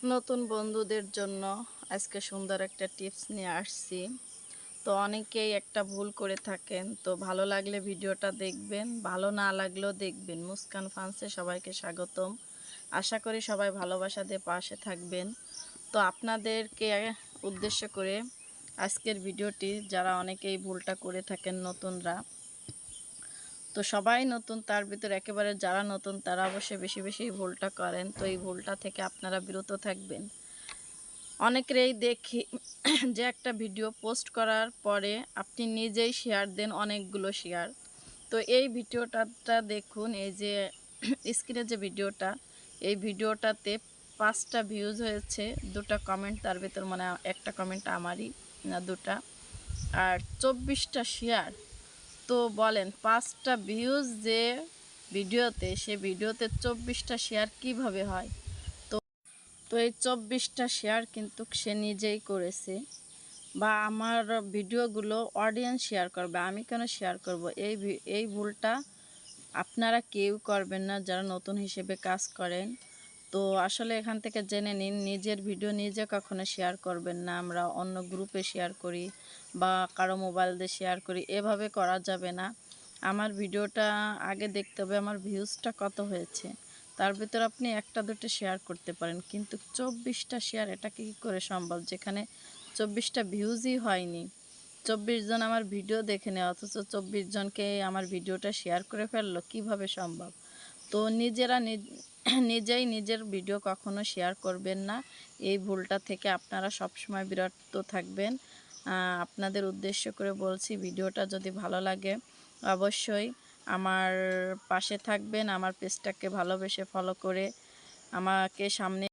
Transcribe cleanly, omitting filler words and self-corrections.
নতুন বন্ধুদের জন্য আজকে সুন্দর একটা টিপস নিয়ে আসছি। তো অনেকেই একটা ভুল করে থাকেন, তো ভালো লাগলে ভিডিওটা দেখবেন, ভালো না লাগলেও দেখবেন। মুস্কান ফান্সে সবাইকে স্বাগতম। আশা করি সবাই ভালোবাসা দিয়ে পাশে থাকবেন। তো আপনাদেরকে উদ্দেশ্য করে আজকের ভিডিওটি, যারা অনেকেই ভুলটা করে থাকেন নতুনরা, তো সবাই নতুন, তার ভিতর একেবারে যারা নতুন তারা অবশ্যই বেশি বেশি এই ভুলটা করেন। তো এই ভুলটা থেকে আপনারা বিরত থাকবেন। অনেকেরই দেখি যে একটা ভিডিও পোস্ট করার পরে আপনি নিজেই শেয়ার দেন অনেকগুলো শেয়ার। তো এই ভিডিওটা দেখুন, এই যে স্ক্রিনে যে ভিডিওটা, এই ভিডিওটাতে 5টা ভিউজ হয়েছে, 2টা কমেন্ট, তার ভিতর মানে একটা কমেন্ট আমারই, না 2টা, আর 24টা শেয়ার। তো বলেন 5টা ভিউজ যে ভিডিওতে, সে ভিডিওতে 24টা শেয়ার কিভাবে হয়? তো এই 24টা শেয়ার কিন্তু সে নিজেই করেছে, বা আমার ভিডিওগুলো অডিয়েন্স শেয়ার করবে, আমি কেন শেয়ার করব? এই ভুলটা আপনারা কেউ করবেন না যারা নতুন হিসেবে কাজ করেন। তো আসলে এখান থেকে জেনে নিন, নিজের ভিডিও নিজে কখনো শেয়ার করবেন না। আমরা অন্য গ্রুপে শেয়ার করি বা কারো মোবাইল দিয়ে শেয়ার করি, এভাবে করা যাবে না। আমার ভিডিওটা আগে দেখতে হবে আমার ভিউজটা কত হয়েছে, তার ভিতর আপনি একটা দুটো শেয়ার করতে পারেন, কিন্তু 24টা শেয়ার এটা কী করে সম্ভব, যেখানে 24টা ভিউজই হয়নি? 24 জন আমার ভিডিও দেখে নেয়, অথচ 24 জনকে আমার ভিডিওটা শেয়ার করে ফেললো, কিভাবে সম্ভব? তো নিজেরা নিজেই নিজের ভিডিও কখনো শেয়ার করবেন না। এই ভুলটা থেকে আপনারা সবসময় বিরত থাকবেন। আপনাদের উদ্দেশ্য করে বলছি, ভিডিওটা যদি ভালো লাগে অবশ্যই আমার পাশে থাকবেন, আমার পেজটাকে ভালোবেসে ফলো করে আমাকে সামনে